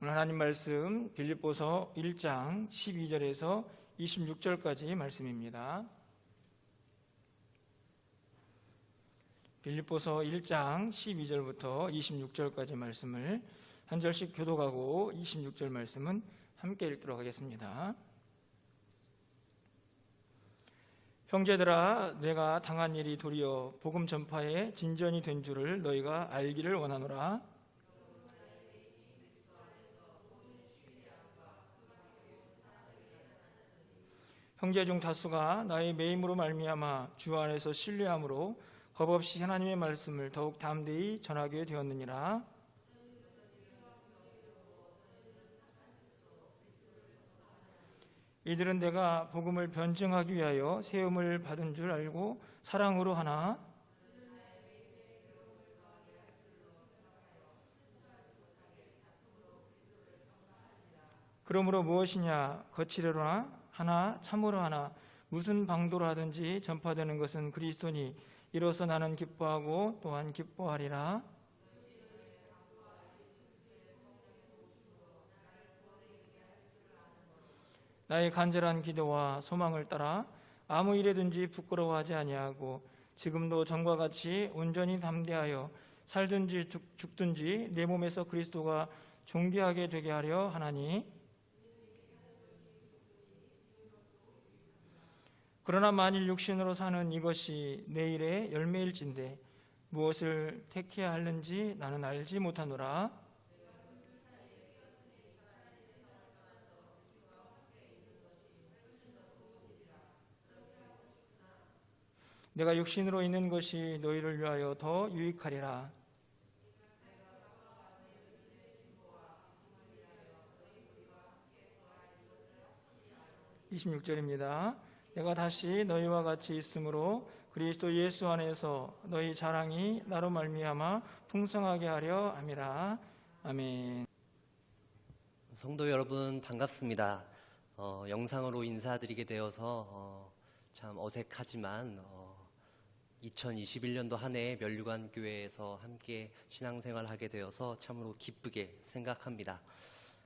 오늘 하나님 말씀 빌립보서 1장 12절에서 26절까지 말씀입니다. 빌립보서 1장 12절부터 26절까지 말씀을 한 절씩 교독하고 26절 말씀은 함께 읽도록 하겠습니다. 형제들아, 내가 당한 일이 도리어 복음 전파에 진전이 된 줄을 너희가 알기를 원하노라. 형제 중 다수가 나의 매임으로 말미암아 주 안에서 신뢰함으로 겁없이 하나님의 말씀을 더욱 담대히 전하게 되었느니라. 이들은 내가 복음을 변증하기 위하여 세움을 받은 줄 알고 사랑으로 하나 그러므로 무엇이냐 거칠어나 하나 참으로 하나 무슨 방도로 하든지 전파되는 것은 그리스도니 이로써 나는 기뻐하고 또한 기뻐하리라. 나의 간절한 기도와 소망을 따라 아무 일에든지 부끄러워하지 아니하고 지금도 전과 같이 온전히 담대하여 살든지 죽든지 내 몸에서 그리스도가 존귀하게 되게 하려 하나니 그러나 만일 육신으로 사는 이것이 내일의 열매일진데 무엇을 택해야 하는지 나는 알지 못하노라. 내가 육신으로 있는 것이 너희를 위하여 더 유익하리라. (26절입니다) 내가 다시 너희와 같이 있으므로 그리스도 예수 안에서 너희 자랑이 나로 말미암아 풍성하게 하려 함이라. 아멘. 성도 여러분 반갑습니다. 영상으로 인사드리게 되어서 참 어색하지만 2021년도 한 해 면류관 교회에서 함께 신앙생활을 하게 되어서 참으로 기쁘게 생각합니다.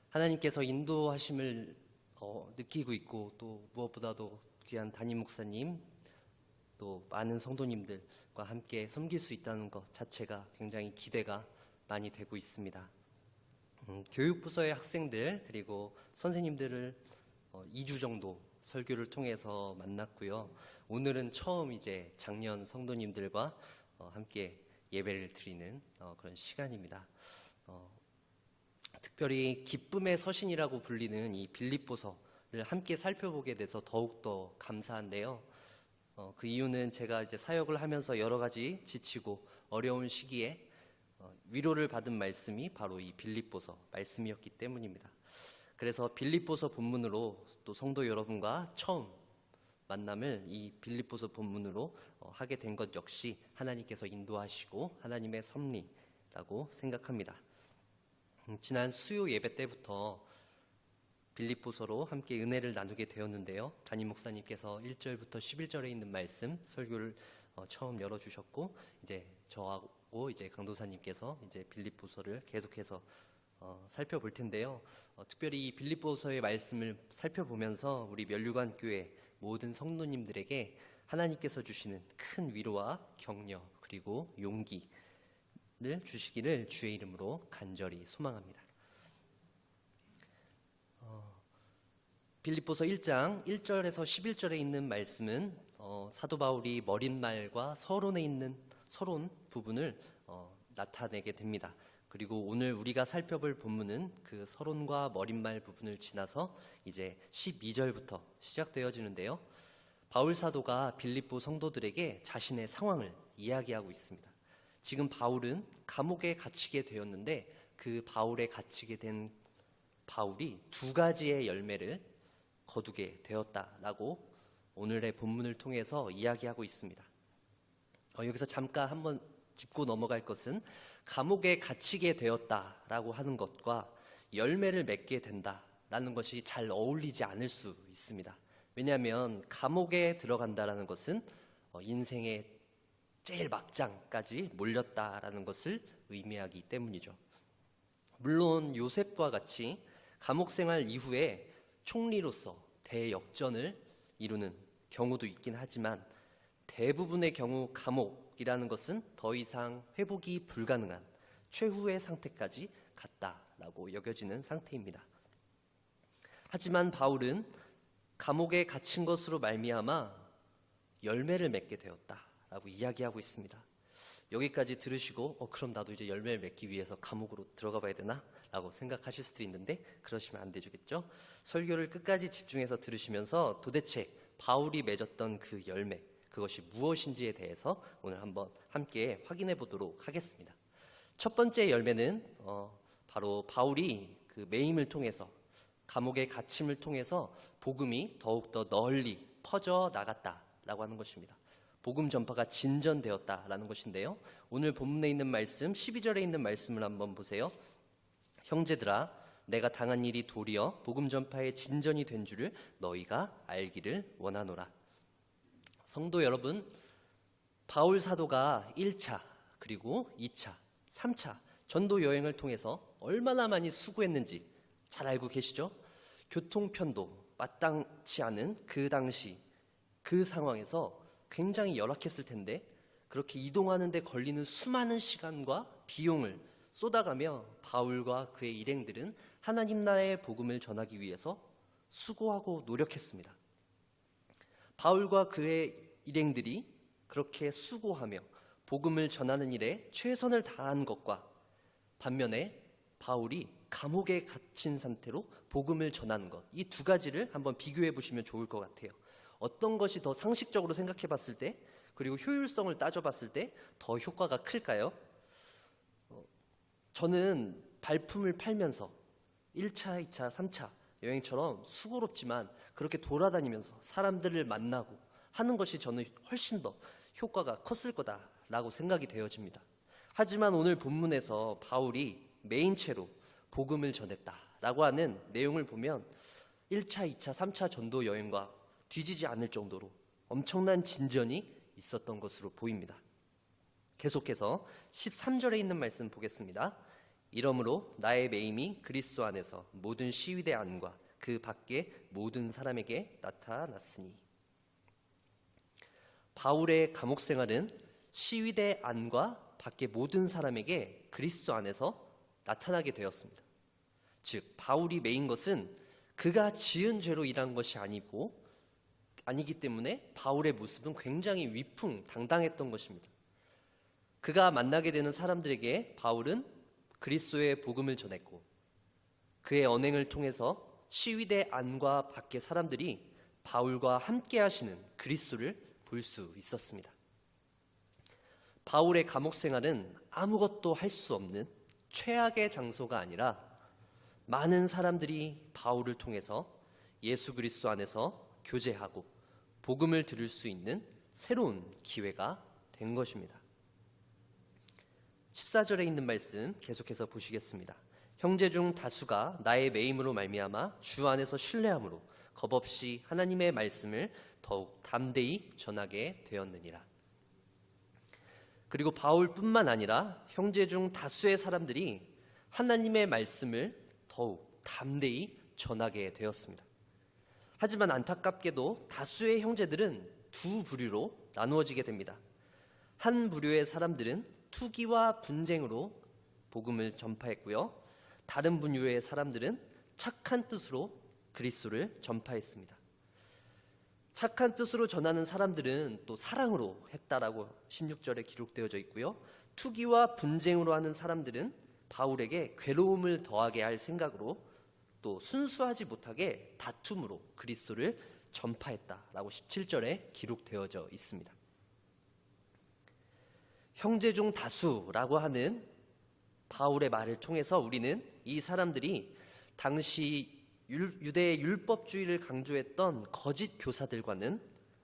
하나님께서 인도하심을 느끼고 있고 또 무엇보다도 귀한 담임 목사님 또 많은 성도님들과 함께 섬길 수 있다는 것 자체가 굉장히 기대가 많이 되고 있습니다. 교육부서의 학생들 그리고 선생님들을 2주 정도 설교를 통해서 만났고요. 오늘은 처음 이제 작년 성도님들과 함께 예배를 드리는 그런 시간입니다. 특별히 기쁨의 서신이라고 불리는 이 빌립보서를 함께 살펴보게 돼서 더욱더 감사한데요. 그 이유는 제가 이제 사역을 하면서 여러 가지 지치고 어려운 시기에 위로를 받은 말씀이 바로 이 빌립보서 말씀이었기 때문입니다. 그래서 빌립보서 본문으로 또 성도 여러분과 처음 만남을 이 빌립보서 본문으로 하게 된 것 역시 하나님께서 인도하시고 하나님의 섭리라고 생각합니다. 지난 수요 예배 때부터 빌립보서로 함께 은혜를 나누게 되었는데요. 담임 목사님께서 1절부터 11절에 있는 말씀 설교를 처음 열어주셨고 이제 저하고 이제 강도사님께서 이제 빌립보서를 계속해서 살펴볼 텐데요. 특별히 이 빌립보서의 말씀을 살펴보면서 우리 면류관 교회 모든 성도님들에게 하나님께서 주시는 큰 위로와 격려 그리고 용기를 주시기를 주의 이름으로 간절히 소망합니다. 빌립보서 1장 1절에서 11절에 있는 말씀은 사도 바울이 머릿말과 서론에 있는 서론 부분을 나타내게 됩니다. 그리고 오늘 우리가 살펴볼 본문은 그 서론과 머릿말 부분을 지나서 이제 12절부터 시작되어지는데요. 바울 사도가 빌립보 성도들에게 자신의 상황을 이야기하고 있습니다. 지금 바울은 감옥에 갇히게 되었는데 그 바울에 갇히게 된 바울이 두 가지의 열매를 거두게 되었다라고 오늘의 본문을 통해서 이야기하고 있습니다. 여기서 잠깐 한번 짚고 넘어갈 것은 감옥에 갇히게 되었다라고 하는 것과 열매를 맺게 된다라는 것이 잘 어울리지 않을 수 있습니다. 왜냐하면 감옥에 들어간다라는 것은 인생의 제일 막장까지 몰렸다라는 것을 의미하기 때문이죠. 물론 요셉과 같이 감옥 생활 이후에 총리로서 대역전을 이루는 경우도 있긴 하지만 대부분의 경우 감옥이라는 것은 더 이상 회복이 불가능한 최후의 상태까지 갔다라고 여겨지는 상태입니다. 하지만 바울은 감옥에 갇힌 것으로 말미암아 열매를 맺게 되었다라고 이야기하고 있습니다. 여기까지 들으시고 그럼 나도 이제 열매를 맺기 위해서 감옥으로 들어가 봐야 되나? 라고 생각하실 수도 있는데 그러시면 안 되겠죠? 설교를 끝까지 집중해서 들으시면서 도대체 바울이 맺었던 그 열매, 그것이 무엇인지에 대해서 오늘 한번 함께 확인해 보도록 하겠습니다. 첫 번째 열매는 바로 바울이 그 매임을 통해서, 감옥의 갇힘을 통해서 복음이 더욱더 널리 퍼져 나갔다라고 하는 것입니다. 복음 전파가 진전되었다라는 것인데요. 오늘 본문에 있는 말씀, 12절에 있는 말씀을 한번 보세요. 형제들아, 내가 당한 일이 도리어 복음 전파의 진전이 된 줄을 너희가 알기를 원하노라. 성도 여러분, 바울 사도가 1차, 그리고 2차, 3차 전도 여행을 통해서 얼마나 많이 수고했는지 잘 알고 계시죠? 교통편도 마땅치 않은 그 당시 그 상황에서 굉장히 열악했을 텐데 그렇게 이동하는 데 걸리는 수많은 시간과 비용을 쏟아가며 바울과 그의 일행들은 하나님 나라의 복음을 전하기 위해서 수고하고 노력했습니다. 바울과 그의 일행들이 그렇게 수고하며 복음을 전하는 일에 최선을 다한 것과 반면에 바울이 감옥에 갇힌 상태로 복음을 전하는 것, 이 두 가지를 한번 비교해 보시면 좋을 것 같아요. 어떤 것이 더 상식적으로 생각해 봤을 때, 그리고 효율성을 따져 봤을 때 더 효과가 클까요? 저는 발품을 팔면서 1차, 2차, 3차 여행처럼 수고롭지만 그렇게 돌아다니면서 사람들을 만나고 하는 것이 저는 훨씬 더 효과가 컸을 거다라고 생각이 되어집니다. 하지만 오늘 본문에서 바울이 메인체로 복음을 전했다라고 하는 내용을 보면 1차, 2차, 3차 전도 여행과 뒤지지 않을 정도로 엄청난 진전이 있었던 것으로 보입니다. 계속해서 13절에 있는 말씀 보겠습니다. 이러므로 나의 매임이 그리스도 안에서 모든 시위대 안과 그 밖에 모든 사람에게 나타났으니. 바울의 감옥 생활은 시위대 안과 밖의 모든 사람에게 그리스도 안에서 나타나게 되었습니다. 즉 바울이 매인 것은 그가 지은 죄로 일한 것이 아니기 때문에 바울의 모습은 굉장히 위풍당당했던 것입니다. 그가 만나게 되는 사람들에게 바울은 그리스도의 복음을 전했고 그의 언행을 통해서 시위대 안과 밖의 사람들이 바울과 함께 하시는 그리스도를 볼 수 있었습니다. 바울의 감옥 생활은 아무것도 할 수 없는 최악의 장소가 아니라 많은 사람들이 바울을 통해서 예수 그리스도 안에서 교제하고 복음을 들을 수 있는 새로운 기회가 된 것입니다. 14절에 있는 말씀 계속해서 보시겠습니다. 형제 중 다수가 나의 매임으로 말미암아 주 안에서 신뢰함으로 겁없이 하나님의 말씀을 더욱 담대히 전하게 되었느니라. 그리고 바울뿐만 아니라 형제 중 다수의 사람들이 하나님의 말씀을 더욱 담대히 전하게 되었습니다. 하지만 안타깝게도 다수의 형제들은 두 부류로 나누어지게 됩니다. 한 부류의 사람들은 투기와 분쟁으로 복음을 전파했고요. 다른 부류의 사람들은 착한 뜻으로 그리스도를 전파했습니다. 착한 뜻으로 전하는 사람들은 또 사랑으로 했다라고 16절에 기록되어져 있고요. 투기와 분쟁으로 하는 사람들은 바울에게 괴로움을 더하게 할 생각으로 또 순수하지 못하게 다툼으로 그리스도를 전파했다라고 17절에 기록되어져 있습니다. 형제 중 다수라고 하는 바울의 말을 통해서 우리는 이 사람들이 당시 유대의 율법주의를 강조했던 거짓 교사들과는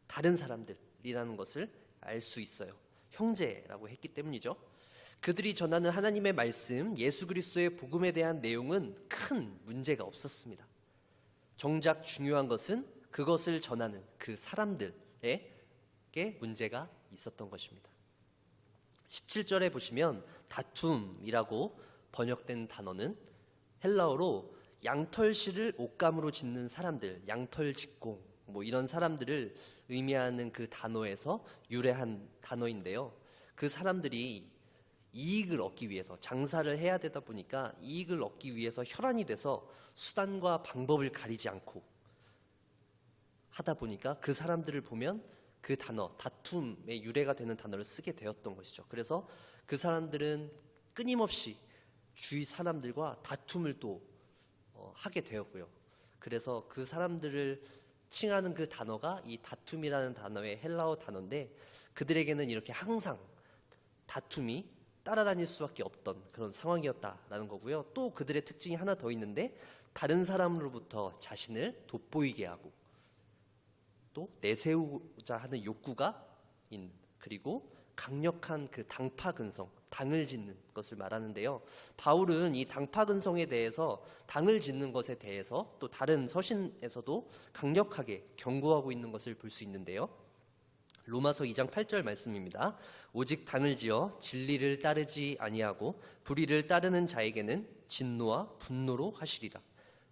다른 사람들이라는 것을 알 수 있어요. 형제라고 했기 때문이죠. 그들이 전하는 하나님의 말씀, 예수 그리스도의 복음에 대한 내용은 큰 문제가 없었습니다. 정작 중요한 것은 그것을 전하는 그 사람들에게 문제가 있었던 것입니다. 17절에 보시면 다툼이라고 번역된 단어는 헬라어로 양털실을 옷감으로 짓는 사람들, 양털 직공, 뭐 이런 사람들을 의미하는 그 단어에서 유래한 단어인데요. 그 사람들이 이익을 얻기 위해서 장사를 해야 되다 보니까 이익을 얻기 위해서 혈안이 돼서 수단과 방법을 가리지 않고 하다 보니까 그 사람들을 보면 그 단어, 다툼의 유래가 되는 단어를 쓰게 되었던 것이죠. 그래서 그 사람들은 끊임없이 주위 사람들과 다툼을 또 하게 되었고요. 그래서 그 사람들을 칭하는 그 단어가 이 다툼이라는 단어의 헬라어 단어인데, 그들에게는 이렇게 항상 다툼이 따라다닐 수밖에 없던 그런 상황이었다라는 거고요. 또 그들의 특징이 하나 더 있는데, 다른 사람으로부터 자신을 돋보이게 하고 또 내세우자 하는 욕구가 있는, 그리고 강력한 그 당파근성, 당을 짓는 것을 말하는데요. 바울은 이 당파근성에 대해서, 당을 짓는 것에 대해서 또 다른 서신에서도 강력하게 경고하고 있는 것을 볼 수 있는데요. 로마서 2장 8절 말씀입니다. 오직 당을 지어 진리를 따르지 아니하고 불의를 따르는 자에게는 진노와 분노로 하시리라.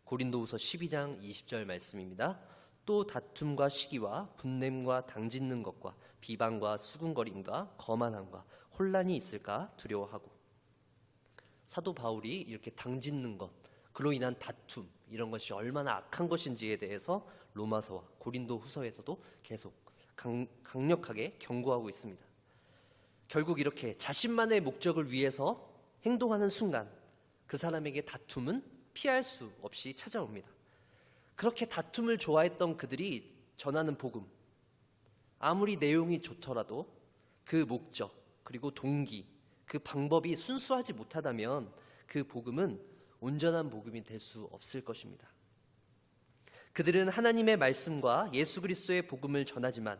고린도후서 12장 20절 말씀입니다. 또 다툼과 시기와 분냄과 당짓는 것과 비방과 수군거림과 거만함과 혼란이 있을까 두려워하고. 사도 바울이 이렇게 당짓는 것, 그로 인한 다툼, 이런 것이 얼마나 악한 것인지에 대해서 로마서와 고린도 후서에서도 계속 강력하게 경고하고 있습니다. 결국 이렇게 자신만의 목적을 위해서 행동하는 순간 그 사람에게 다툼은 피할 수 없이 찾아옵니다. 그렇게 다툼을 좋아했던 그들이 전하는 복음, 아무리 내용이 좋더라도 그 목적, 그리고 동기, 그 방법이 순수하지 못하다면 그 복음은 온전한 복음이 될 수 없을 것입니다. 그들은 하나님의 말씀과 예수 그리스도의 복음을 전하지만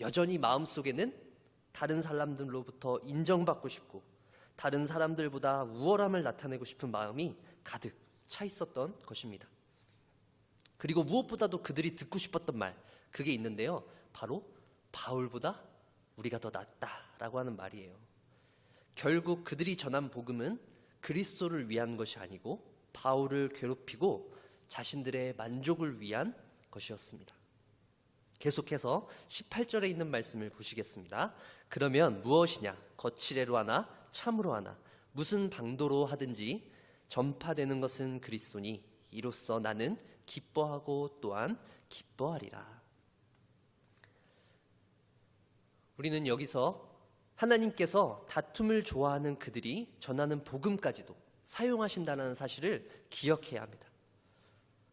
여전히 마음속에는 다른 사람들로부터 인정받고 싶고 다른 사람들보다 우월함을 나타내고 싶은 마음이 가득 차 있었던 것입니다. 그리고 무엇보다도 그들이 듣고 싶었던 말, 그게 있는데요. 바로 바울보다 우리가 더 낫다라고 하는 말이에요. 결국 그들이 전한 복음은 그리스도를 위한 것이 아니고 바울을 괴롭히고 자신들의 만족을 위한 것이었습니다. 계속해서 18절에 있는 말씀을 보시겠습니다. 그러면 무엇이냐? 거칠애로 하나 참으로 하나 무슨 방도로 하든지 전파되는 것은 그리스도니 이로써 나는 기뻐하고 또한 기뻐하리라. 우리는 여기서 하나님께서 다툼을 좋아하는 그들이 전하는 복음까지도 사용하신다는 사실을 기억해야 합니다.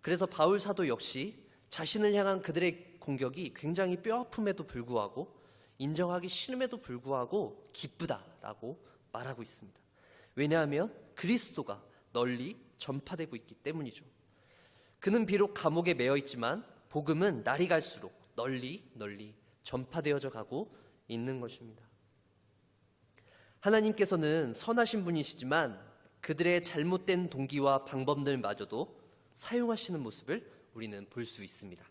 그래서 바울 사도 역시 자신을 향한 그들의 공격이 굉장히 뼈아픔에도 불구하고 인정하기 싫음에도 불구하고 기쁘다라고 말하고 있습니다. 왜냐하면 그리스도가 널리 전파되고 있기 때문이죠. 그는 비록 감옥에 매여 있지만 복음은 날이 갈수록 널리 전파되어져 가고 있는 것입니다. 하나님께서는 선하신 분이시지만 그들의 잘못된 동기와 방법들마저도 사용하시는 모습을 우리는 볼 수 있습니다.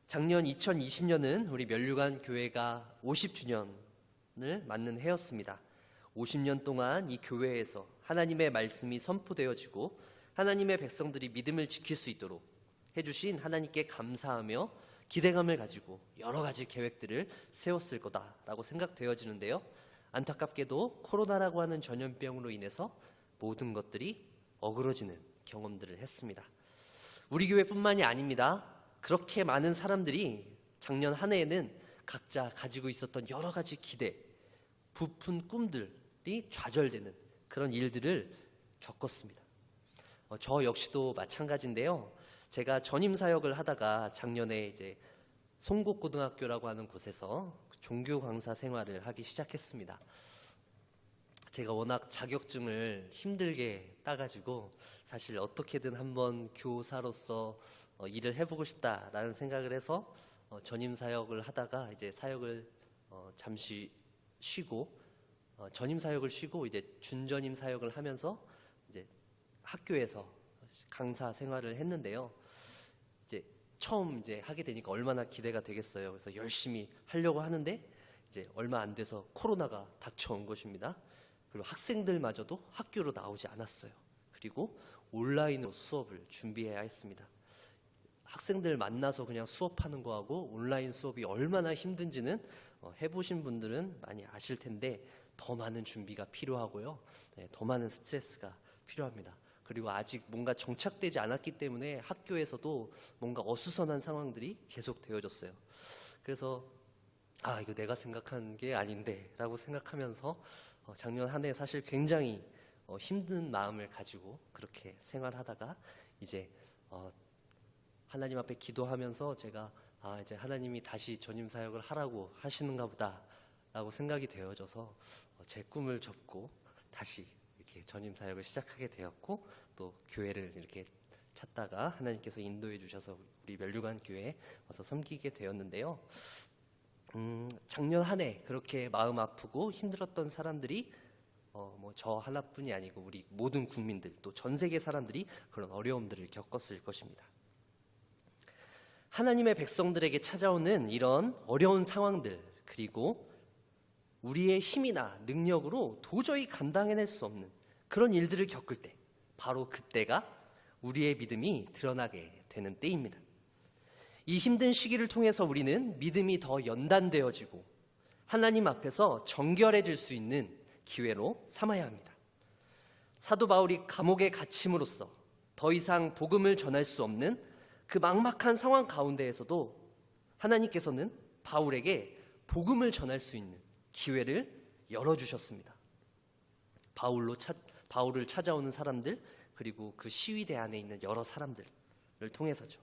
작년 2020년은 우리 면류관 교회가 50주년을 맞는 해였습니다. 50년 동안 이 교회에서 하나님의 말씀이 선포되어지고 하나님의 백성들이 믿음을 지킬 수 있도록 해주신 하나님께 감사하며 기대감을 가지고 여러 가지 계획들을 세웠을 거다라고 생각되어지는데요. 안타깝게도 코로나라고 하는 전염병으로 인해서 모든 것들이 어그러지는 경험들을 했습니다. 우리 교회뿐만이 아닙니다. 그렇게 많은 사람들이 작년 한 해에는 각자 가지고 있었던 여러 가지 기대, 부푼 꿈들이 좌절되는 그런 일들을 겪었습니다. 저 역시도 마찬가지인데요. 제가 전임 사역을 하다가 작년에 이제 송곡고등학교라고 하는 곳에서 종교 강사 생활을 하기 시작했습니다. 제가 워낙 자격증을 힘들게 따가지고 사실 어떻게든 한번 교사로서 일을 해보고 싶다라는 생각을 해서 전임 사역을 하다가 이제 사역을 잠시 쉬고 전임 사역을 쉬고 이제 준전임 사역을 하면서 이제 학교에서 강사 생활을 했는데요. 이제 처음 이제 하게 되니까 얼마나 기대가 되겠어요. 그래서 열심히 하려고 하는데 이제 얼마 안 돼서 코로나가 닥쳐온 것입니다. 그리고 학생들마저도 학교로 나오지 않았어요. 그리고 온라인으로 수업을 준비해야 했습니다. 학생들 만나서 그냥 수업하는 거하고 온라인 수업이 얼마나 힘든지는 해보신 분들은 많이 아실 텐데 더 많은 준비가 필요하고요. 네, 더 많은 스트레스가 필요합니다. 그리고 아직 뭔가 정착되지 않았기 때문에 학교에서도 뭔가 어수선한 상황들이 계속 되어졌어요. 그래서 이거 내가 생각한 게 아닌데 라고 생각하면서 작년 한 해 사실 굉장히 힘든 마음을 가지고 그렇게 생활하다가 이제 하나님 앞에 기도하면서 제가 이제 하나님이 다시 전임 사역을 하라고 하시는가 보다 라고 생각이 되어져서 제 꿈을 접고 다시 이렇게 전임 사역을 시작하게 되었고 또 교회를 이렇게 찾다가 하나님께서 인도해 주셔서 우리 멸류관 교회에 와서 섬기게 되었는데요. 작년 한 해 그렇게 마음 아프고 힘들었던 사람들이 뭐 저 하나뿐이 아니고 우리 모든 국민들 또 전 세계 사람들이 그런 어려움들을 겪었을 것입니다. 하나님의 백성들에게 찾아오는 이런 어려운 상황들 그리고 우리의 힘이나 능력으로 도저히 감당해낼 수 없는 그런 일들을 겪을 때 바로 그때가 우리의 믿음이 드러나게 되는 때입니다. 이 힘든 시기를 통해서 우리는 믿음이 더 연단되어지고 하나님 앞에서 정결해질 수 있는 기회로 삼아야 합니다. 사도 바울이 감옥에 갇힘으로써 더 이상 복음을 전할 수 없는 그 막막한 상황 가운데에서도 하나님께서는 바울에게 복음을 전할 수 있는 기회를 열어주셨습니다. 바울을 찾아오는 사람들 그리고 그 시위대 안에 있는 여러 사람들을 통해서죠.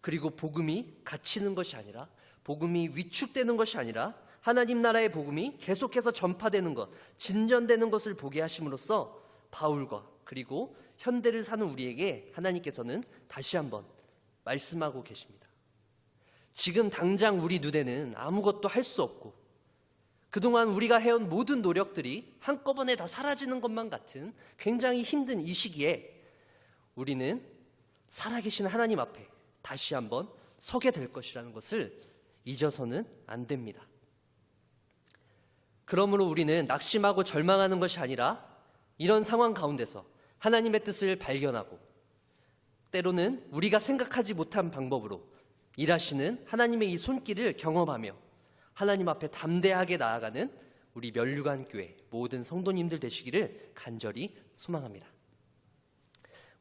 그리고 복음이 갇히는 것이 아니라 복음이 위축되는 것이 아니라 하나님 나라의 복음이 계속해서 전파되는 것, 진전되는 것을 보게 하심으로써 바울과 그리고 현대를 사는 우리에게 하나님께서는 다시 한번 말씀하고 계십니다. 지금 당장 우리 눈에는 아무것도 할 수 없고 그동안 우리가 해온 모든 노력들이 한꺼번에 다 사라지는 것만 같은 굉장히 힘든 이 시기에 우리는 살아계신 하나님 앞에 다시 한번 서게 될 것이라는 것을 잊어서는 안 됩니다. 그러므로 우리는 낙심하고 절망하는 것이 아니라 이런 상황 가운데서 하나님의 뜻을 발견하고 때로는 우리가 생각하지 못한 방법으로 일하시는 하나님의 이 손길을 경험하며 하나님 앞에 담대하게 나아가는 우리 멸류관 교회 모든 성도님들 되시기를 간절히 소망합니다.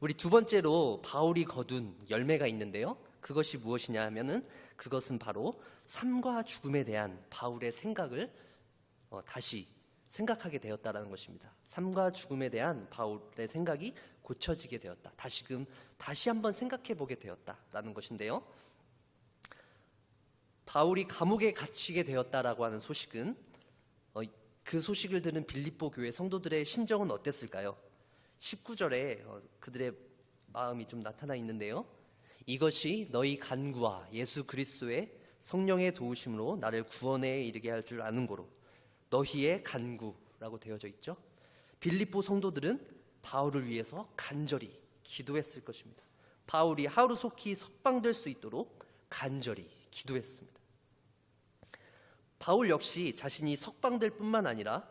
우리 두 번째로 바울이 거둔 열매가 있는데요. 그것이 무엇이냐 하면은 그것은 바로 삶과 죽음에 대한 바울의 생각을 다시 생각하게 되었다라는 것입니다. 삶과 죽음에 대한 바울의 생각이 고쳐지게 되었다. 다시 한번 생각해 보게 되었다라는 것인데요. 바울이 감옥에 갇히게 되었다라고 하는 소식은 그 소식을 들은 빌립보 교회 성도들의 심정은 어땠을까요? 19절에 그들의 마음이 좀 나타나 있는데요. 이것이 너희 간구와 예수 그리스도의 성령의 도우심으로 나를 구원에 이르게 할 줄 아는 고로 너희의 간구라고 되어져 있죠. 빌립보 성도들은 바울을 위해서 간절히 기도했을 것입니다. 바울이 하루속히 석방될 수 있도록 간절히 기도했습니다. 바울 역시 자신이 석방될 뿐만 아니라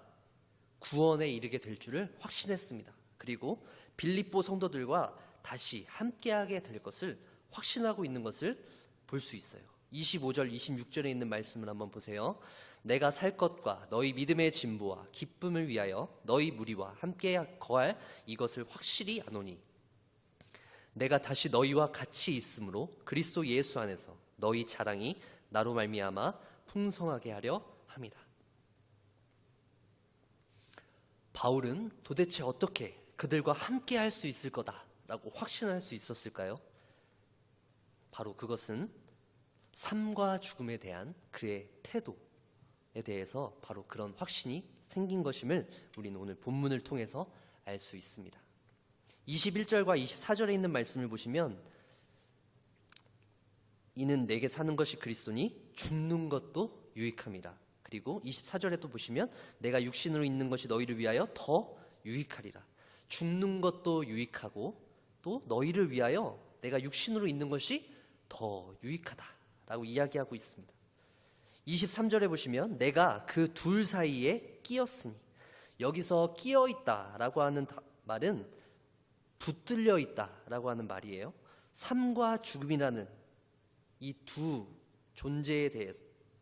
구원에 이르게 될 줄을 확신했습니다. 그리고 빌립보 성도들과 다시 함께하게 될 것을 확신하고 있는 것을 볼 수 있어요. 25절, 26절에 있는 말씀을 한번 보세요. 내가 살 것과 너희 믿음의 진보와 기쁨을 위하여 너희 무리와 함께 거할 이것을 확실히 아노니 내가 다시 너희와 같이 있으므로 그리스도 예수 안에서 너희 자랑이 나로 말미암아 풍성하게 하려 함이라. 바울은 도대체 어떻게 그들과 함께 할 수 있을 거다라고 확신할 수 있었을까요? 바로 그것은 삶과 죽음에 대한 그의 태도에 대해서 바로 그런 확신이 생긴 것임을 우리는 오늘 본문을 통해서 알 수 있습니다. 21절과 24절에 있는 말씀을 보시면 이는 내게 사는 것이 그리스도니 죽는 것도 유익함이라. 그리고 24절에 또 보시면 내가 육신으로 있는 것이 너희를 위하여 더 유익하리라. 죽는 것도 유익하고 또 너희를 위하여 내가 육신으로 있는 것이 더 유익하다라고 이야기하고 있습니다. 23절에 보시면 내가 그 둘 사이에 끼었으니 여기서 끼어 있다라고 하는 말은 붙들려 있다라고 하는 말이에요. 삶과 죽음이라는 이 두 존재에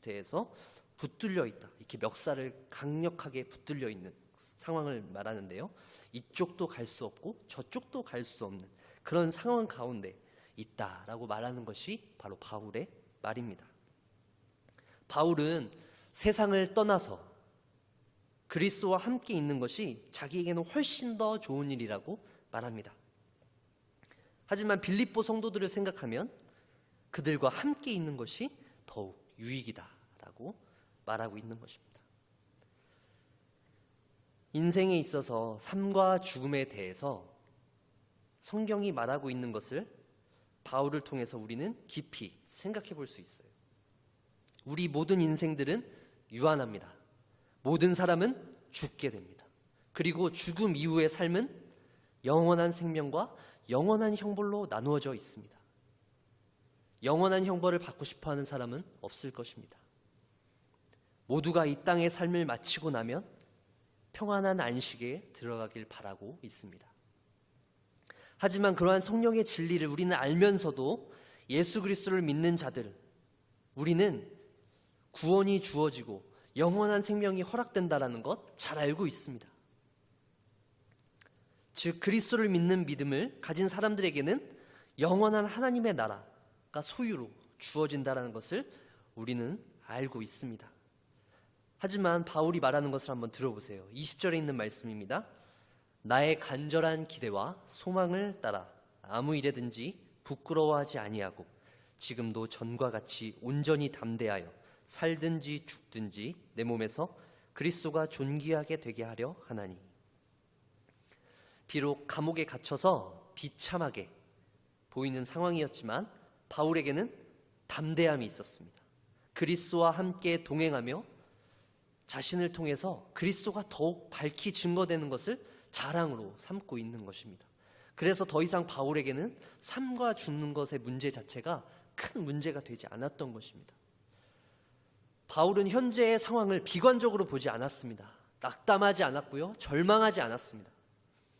대해서 붙들려 있다. 이렇게 멱살을 강력하게 붙들려 있는 상황을 말하는데요. 이쪽도 갈 수 없고 저쪽도 갈 수 없는 그런 상황 가운데 있다라고 말하는 것이 바로 바울의 말입니다. 바울은 세상을 떠나서 그리스도와 함께 있는 것이 자기에게는 훨씬 더 좋은 일이라고 말합니다. 하지만 빌립보 성도들을 생각하면 그들과 함께 있는 것이 더욱 유익이다라고 말하고 있는 것입니다. 인생에 있어서 삶과 죽음에 대해서 성경이 말하고 있는 것을 바울을 통해서 우리는 깊이 생각해 볼 수 있어요. 우리 모든 인생들은 유한합니다. 모든 사람은 죽게 됩니다. 그리고 죽음 이후의 삶은 영원한 생명과 영원한 형벌로 나누어져 있습니다. 영원한 형벌을 받고 싶어 하는 사람은 없을 것입니다. 모두가 이 땅의 삶을 마치고 나면 평안한 안식에 들어가길 바라고 있습니다. 하지만 그러한 성령의 진리를 우리는 알면서도 예수 그리스도를 믿는 자들, 우리는 구원이 주어지고 영원한 생명이 허락된다라는 것 잘 알고 있습니다. 즉 그리스도를 믿는 믿음을 가진 사람들에게는 영원한 하나님의 나라가 소유로 주어진다라는 것을 우리는 알고 있습니다. 하지만 바울이 말하는 것을 한번 들어보세요. 20절에 있는 말씀입니다. 나의 간절한 기대와 소망을 따라 아무 일에든지 부끄러워하지 아니하고 지금도 전과 같이 온전히 담대하여 살든지 죽든지 내 몸에서 그리스도가 존귀하게 되게 하려 하나니. 비록 감옥에 갇혀서 비참하게 보이는 상황이었지만 바울에게는 담대함이 있었습니다. 그리스도와 함께 동행하며 자신을 통해서 그리스도가 더욱 밝히 증거되는 것을 자랑으로 삼고 있는 것입니다. 그래서 더 이상 바울에게는 삶과 죽는 것의 문제 자체가 큰 문제가 되지 않았던 것입니다. 바울은 현재의 상황을 비관적으로 보지 않았습니다. 낙담하지 않았고요. 절망하지 않았습니다.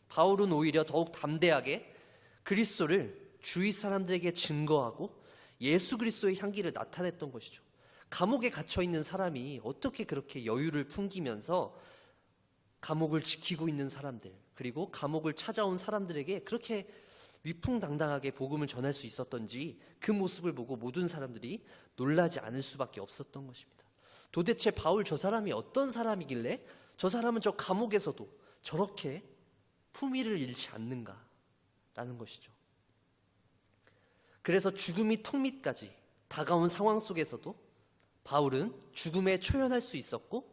바울은 오히려 더욱 담대하게 그리스도를 주위 사람들에게 증거하고 예수 그리스도의 향기를 나타냈던 것이죠. 감옥에 갇혀 있는 사람이 어떻게 그렇게 여유를 풍기면서 감옥을 지키고 있는 사람들, 그리고 감옥을 찾아온 사람들에게 그렇게 위풍당당하게 복음을 전할 수 있었던지 그 모습을 보고 모든 사람들이 놀라지 않을 수밖에 없었던 것입니다. 도대체 바울 저 사람이 어떤 사람이길래 저 사람은 저 감옥에서도 저렇게 품위를 잃지 않는가라는 것이죠. 그래서 죽음이 턱 밑까지 다가온 상황 속에서도 바울은 죽음에 초연할 수 있었고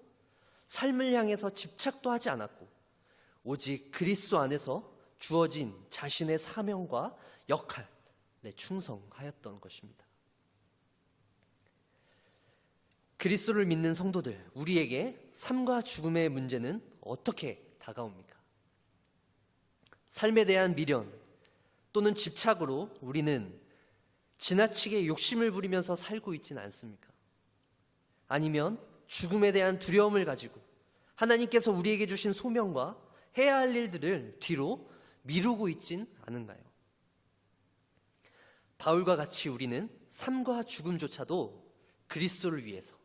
삶을 향해서 집착도 하지 않았고 오직 그리스도 안에서 주어진 자신의 사명과 역할에 충성하였던 것입니다. 그리스도를 믿는 성도들, 우리에게 삶과 죽음의 문제는 어떻게 다가옵니까? 삶에 대한 미련 또는 집착으로 우리는 지나치게 욕심을 부리면서 살고 있지는 않습니까? 아니면 죽음에 대한 두려움을 가지고 하나님께서 우리에게 주신 소명과 해야 할 일들을 뒤로 미루고 있진 않은가요? 바울과 같이 우리는 삶과 죽음조차도 그리스도를 위해서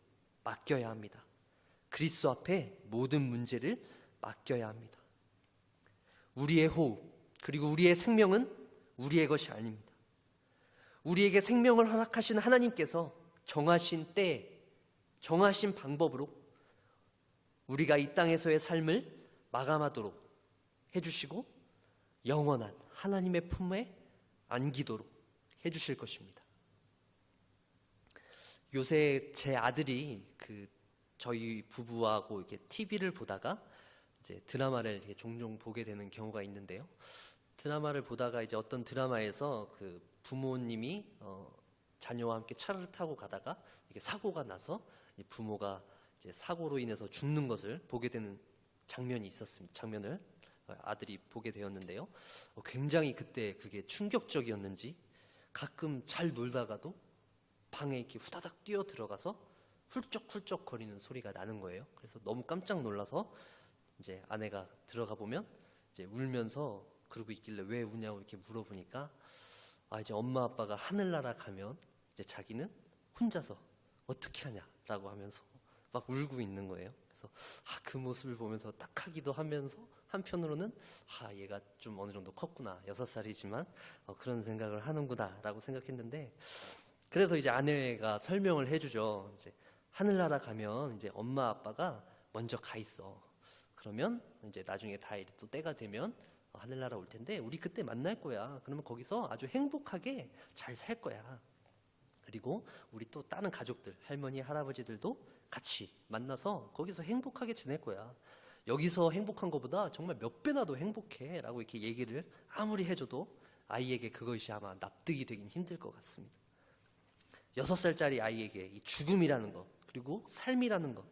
맡겨야 합니다. 그리스도 앞에 모든 문제를 맡겨야 합니다. 우리의 호흡 그리고 우리의 생명은 우리의 것이 아닙니다. 우리에게 생명을 허락하신 하나님께서 정하신 때, 정하신 방법으로 우리가 이 땅에서의 삶을 마감하도록 해주시고 영원한 하나님의 품에 안기도록 해주실 것입니다. 요새 제 아들이 저희 부부하고 이렇게 TV를 보다가 이제 드라마를 이렇게 종종 보게 되는 경우가 있는데요. 드라마를 보다가 이제 어떤 드라마에서 그 부모님이 자녀와 함께 차를 타고 가다가 이게 사고가 나서 부모가 이제 사고로 인해서 죽는 것을 보게 되는 장면이 있었습니다. 장면을 아들이 보게 되었는데요. 굉장히 그때 그게 충격적이었는지 가끔 잘 놀다가도 방에 이렇게 후다닥 뛰어 들어가서 훌쩍훌쩍 거리는 소리가 나는 거예요. 그래서 너무 깜짝 놀라서 이제 아내가 들어가 보면 이제 울면서 그러고 있길래 왜 우냐고 이렇게 물어보니까 이제 엄마 아빠가 하늘나라 가면 이제 자기는 혼자서 어떻게 하냐라고 하면서 막 울고 있는 거예요. 그래서 그 모습을 보면서 딱하기도 하면서 한편으로는 얘가 좀 어느 정도 컸구나, 6살이지만 그런 생각을 하는구나라고 생각했는데, 그래서 이제 아내가 설명을 해주죠. 이제 하늘나라 가면 이제 엄마 아빠가 먼저 가 있어. 그러면 이제 나중에 다 또 때가 되면 하늘나라 올 텐데 우리 그때 만날 거야. 그러면 거기서 아주 행복하게 잘 살 거야. 그리고 우리 또 다른 가족들, 할머니, 할아버지들도 같이 만나서 거기서 행복하게 지낼 거야. 여기서 행복한 것보다 정말 몇 배나 더 행복해 라고 이렇게 얘기를 아무리 해줘도 아이에게 그것이 아마 납득이 되긴 힘들 것 같습니다. 6살짜리 아이에게 이 죽음이라는 것, 그리고 삶이라는 것,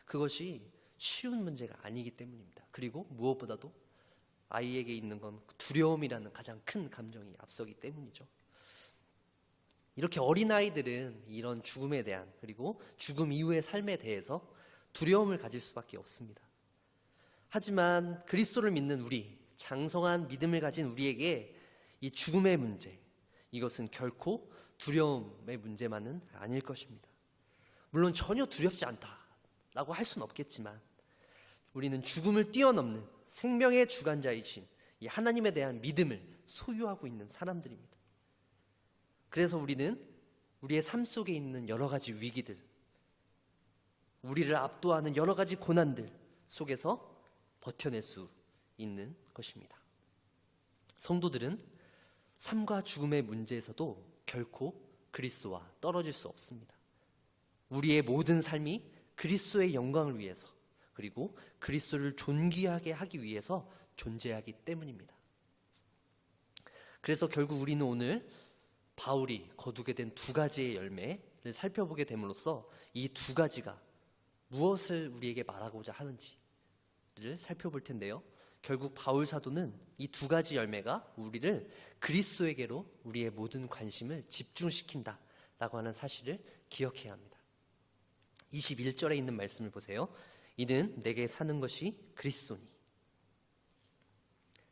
그것이 쉬운 문제가 아니기 때문입니다. 그리고 무엇보다도 아이에게 있는 건 두려움이라는 가장 큰 감정이 앞서기 때문이죠. 이렇게 어린아이들은 이런 죽음에 대한, 그리고 죽음 이후의 삶에 대해서 두려움을 가질 수밖에 없습니다. 하지만 그리스도를 믿는 우리, 장성한 믿음을 가진 우리에게 이 죽음의 문제, 이것은 결코 두려움의 문제만은 아닐 것입니다. 물론 전혀 두렵지 않다라고 할 수는 없겠지만 우리는 죽음을 뛰어넘는 생명의 주관자이신 이 하나님에 대한 믿음을 소유하고 있는 사람들입니다. 그래서 우리는 우리의 삶 속에 있는 여러 가지 위기들, 우리를 압도하는 여러 가지 고난들 속에서 버텨낼 수 있는 것입니다. 성도들은 삶과 죽음의 문제에서도 결코 그리스도와 떨어질 수 없습니다. 우리의 모든 삶이 그리스도의 영광을 위해서, 그리고 그리스도를 존귀하게 하기 위해서 존재하기 때문입니다. 그래서 결국 우리는 오늘 바울이 거두게 된 2가지의 열매를 살펴보게 됨으로써 이 2가지가 무엇을 우리에게 말하고자 하는지를 살펴볼 텐데요. 결국 바울 사도는 이 2가지 열매가 우리를 그리스도에게로 우리의 모든 관심을 집중시킨다라고 하는 사실을 기억해야 합니다. 21절에 있는 말씀을 보세요. 이는 내게 사는 것이 그리스도니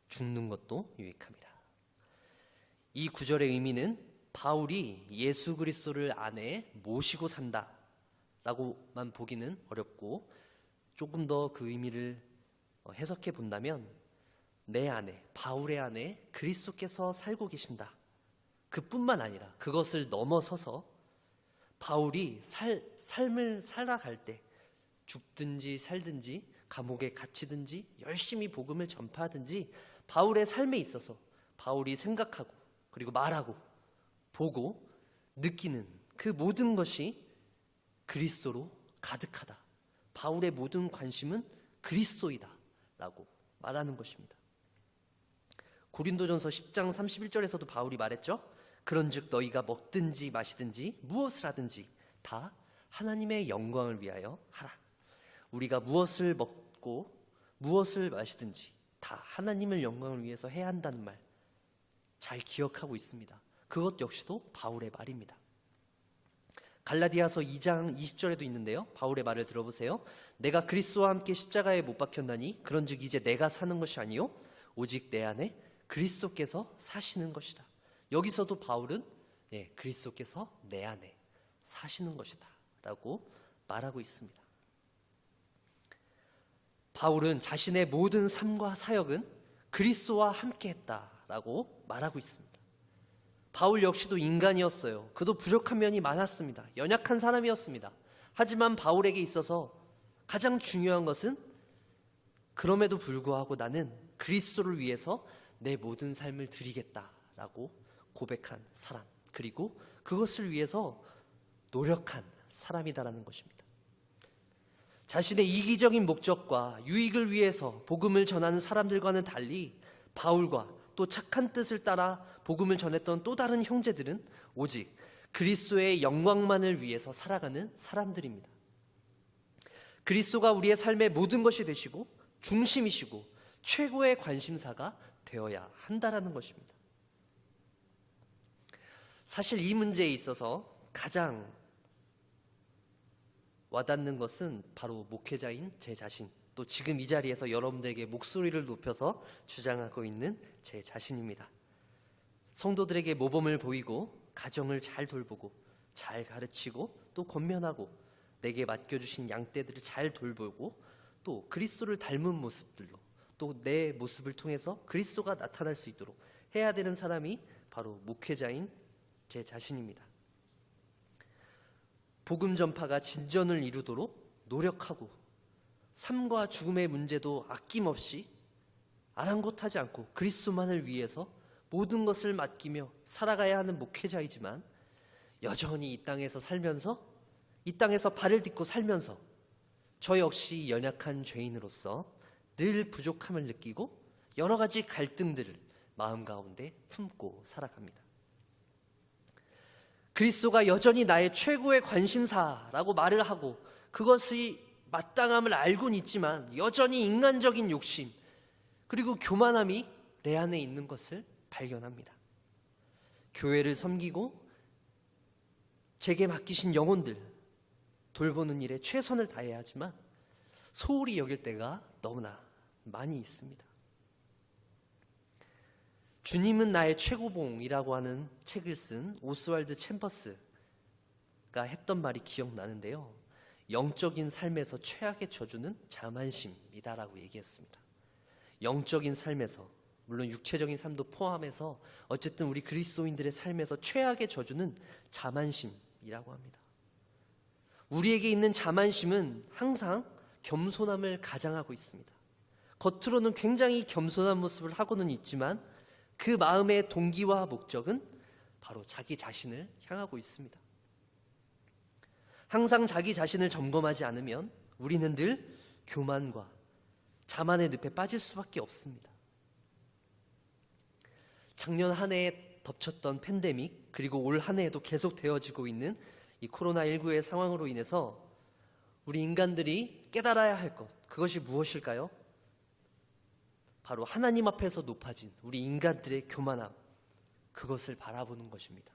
죽는 것도 유익함이라. 이 구절의 의미는 바울이 예수 그리스도를 안에 모시고 산다라고만 보기는 어렵고, 조금 더 그 의미를 해석해 본다면 내 안에, 바울의 안에 그리스도께서 살고 계신다. 그뿐만 아니라 그것을 넘어서서 바울이 삶을 살아갈 때 죽든지 살든지 감옥에 갇히든지 열심히 복음을 전파하든지 바울의 삶에 있어서 바울이 생각하고 그리고 말하고 보고 느끼는 그 모든 것이 그리스도로 가득하다. 바울의 모든 관심은 그리스도이다 라고 말하는 것입니다. 고린도전서 10장 31절에서도 바울이 말했죠. 그런즉 너희가 먹든지 마시든지 무엇을 하든지 다 하나님의 영광을 위하여 하라. 우리가 무엇을 먹고 무엇을 마시든지 다 하나님의 영광을 위해서 해야 한다는 말 잘 기억하고 있습니다. 그것 역시도 바울의 말입니다. 갈라디아서 2장 20절에도 있는데요. 바울의 말을 들어보세요. 내가 그리스도와 함께 십자가에 못 박혔나니 그런즉 이제 내가 사는 것이 아니요 오직 내 안에 그리스도께서 사시는 것이다. 여기서도 바울은 그리스도께서 내 안에 사시는 것이다 라고 말하고 있습니다. 바울은 자신의 모든 삶과 사역은 그리스도와 함께 했다라고 말하고 있습니다. 바울 역시도 인간이었어요. 그도 부족한 면이 많았습니다. 연약한 사람이었습니다. 하지만 바울에게 있어서 가장 중요한 것은 그럼에도 불구하고 나는 그리스도를 위해서 내 모든 삶을 드리겠다라고 고백한 사람, 그리고 그것을 위해서 노력한 사람이다라는 것입니다. 자신의 이기적인 목적과 유익을 위해서 복음을 전하는 사람들과는 달리 바울과 또 착한 뜻을 따라 복음을 전했던 또 다른 형제들은 오직 그리스도의 영광만을 위해서 살아가는 사람들입니다. 그리스도가 우리의 삶의 모든 것이 되시고 중심이시고 최고의 관심사가 되어야 한다라는 것입니다. 사실 이 문제에 있어서 가장 와닿는 것은 바로 목회자인 제 자신, 또 지금 이 자리에서 여러분들에게 목소리를 높여서 주장하고 있는 제 자신입니다. 성도들에게 모범을 보이고 가정을 잘 돌보고 잘 가르치고 또 권면하고 내게 맡겨주신 양떼들을 잘 돌보고 또 그리스도를 닮은 모습들로 또 내 모습을 통해서 그리스도가 나타날 수 있도록 해야 되는 사람이 바로 목회자인 제 자신입니다. 복음 전파가 진전을 이루도록 노력하고 삶과 죽음의 문제도 아낌없이 아랑곳하지 않고 그리스도만을 위해서 모든 것을 맡기며 살아가야 하는 목회자이지만 여전히 이 땅에서 살면서 이 땅에서 발을 딛고 살면서 저 역시 연약한 죄인으로서 늘 부족함을 느끼고 여러 가지 갈등들을 마음 가운데 품고 살아갑니다. 그리스도가 여전히 나의 최고의 관심사라고 말을 하고 그것이 마땅함을 알고는 있지만 여전히 인간적인 욕심 그리고 교만함이 내 안에 있는 것을 발견합니다. 교회를 섬기고 제게 맡기신 영혼들 돌보는 일에 최선을 다해야 하지만 소홀히 여길 때가 너무나 많이 있습니다. 주님은 나의 최고봉이라고 하는 책을 쓴 오스왈드 챔버스가 했던 말이 기억나는데요. 영적인 삶에서 최악의 저주는 자만심이다라고 얘기했습니다. 영적인 삶에서 물론 육체적인 삶도 포함해서 어쨌든 우리 그리스도인들의 삶에서 최악의 저주는 자만심이라고 합니다. 우리에게 있는 자만심은 항상 겸손함을 가장하고 있습니다. 겉으로는 굉장히 겸손한 모습을 하고는 있지만 그 마음의 동기와 목적은 바로 자기 자신을 향하고 있습니다. 항상 자기 자신을 점검하지 않으면 우리는 늘 교만과 자만의 늪에 빠질 수밖에 없습니다. 작년 한 해에 덮쳤던 팬데믹 그리고 올 한 해에도 계속 되어지고 있는 이 코로나19의 상황으로 인해서 우리 인간들이 깨달아야 할 것 그것이 무엇일까요? 바로 하나님 앞에서 높아진 우리 인간들의 교만함 그것을 바라보는 것입니다.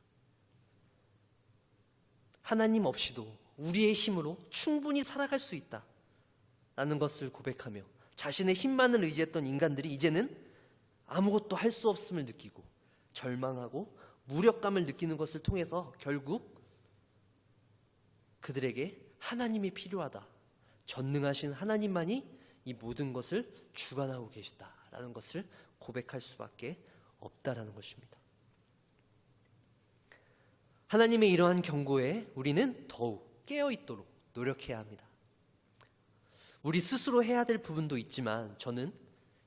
하나님 없이도 우리의 힘으로 충분히 살아갈 수 있다라는 것을 고백하며 자신의 힘만을 의지했던 인간들이 이제는 아무것도 할 수 없음을 느끼고 절망하고 무력감을 느끼는 것을 통해서 결국 그들에게 하나님이 필요하다. 전능하신 하나님만이 이 모든 것을 주관하고 계시다라는 것을 고백할 수밖에 없다라는 것입니다. 하나님의 이러한 경고에 우리는 더욱 깨어있도록 노력해야 합니다. 우리 스스로 해야 될 부분도 있지만 저는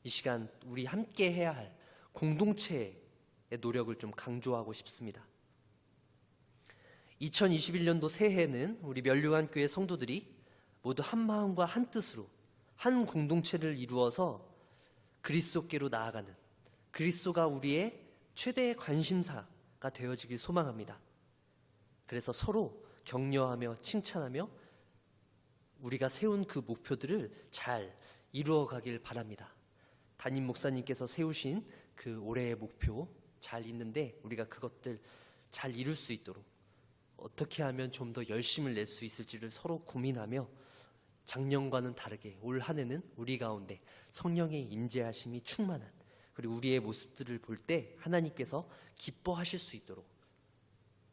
이 시간 우리 함께 해야 할 공동체의 노력을 좀 강조하고 싶습니다. 2021년도 새해에는 우리 면류관교회 성도들이 모두 한 마음과 한 뜻으로 한 공동체를 이루어서 그리스도께로 나아가는 그리스도가 우리의 최대의 관심사가 되어지길 소망합니다. 그래서 서로 격려하며 칭찬하며 우리가 세운 그 목표들을 잘 이루어가길 바랍니다. 담임 목사님께서 세우신 그 올해의 목표 잘 있는데 우리가 그것들 잘 이룰 수 있도록 어떻게 하면 좀 더 열심을 낼 수 있을지를 서로 고민하며 작년과는 다르게 올 한 해는 우리 가운데 성령의 인재하심이 충만한 그리고 우리의 모습들을 볼 때 하나님께서 기뻐하실 수 있도록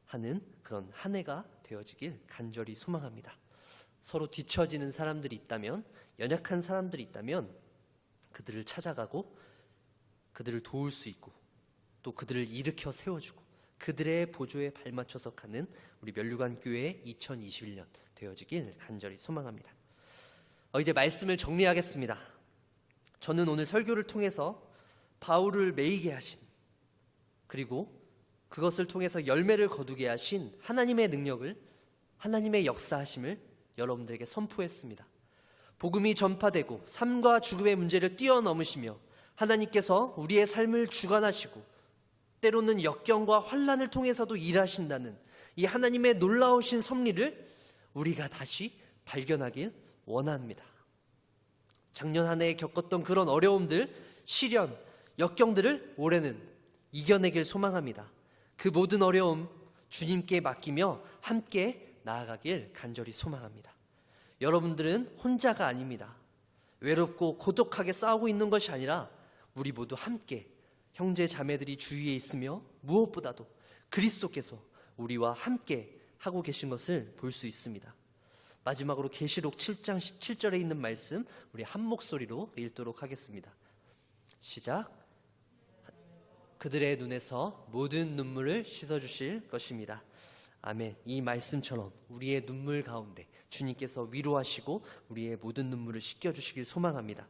하는 그런 한 해가 되어지길 간절히 소망합니다. 서로 뒤처지는 사람들이 있다면 연약한 사람들이 있다면 그들을 찾아가고 그들을 도울 수 있고 또 그들을 일으켜 세워주고 그들의 보조에 발맞춰서 가는 우리 면류관교회 2021년 되어지길 간절히 소망합니다. 이제 말씀을 정리하겠습니다. 저는 오늘 설교를 통해서 바울을 매이게 하신 그리고 그것을 통해서 열매를 거두게 하신 하나님의 능력을 하나님의 역사하심을 여러분들에게 선포했습니다. 복음이 전파되고 삶과 죽음의 문제를 뛰어넘으시며 하나님께서 우리의 삶을 주관하시고 때로는 역경과 환난을 통해서도 일하신다는 이 하나님의 놀라우신 섭리를 우리가 다시 발견하길 원합니다. 작년 한 해에 겪었던 그런 어려움들, 시련, 역경들을 올해는 이겨내길 소망합니다. 그 모든 어려움 주님께 맡기며 함께 나아가길 간절히 소망합니다. 여러분들은 혼자가 아닙니다. 외롭고 고독하게 싸우고 있는 것이 아니라 우리 모두 함께 형제 자매들이 주위에 있으며 무엇보다도 그리스도께서 우리와 함께 하고 계신 것을 볼 수 있습니다. 마지막으로 계시록 7장 17절에 있는 말씀 우리 한 목소리로 읽도록 하겠습니다. 시작. 그들의 눈에서 모든 눈물을 씻어주실 것입니다. 아멘. 이 말씀처럼 우리의 눈물 가운데 주님께서 위로하시고 우리의 모든 눈물을 씻겨주시길 소망합니다.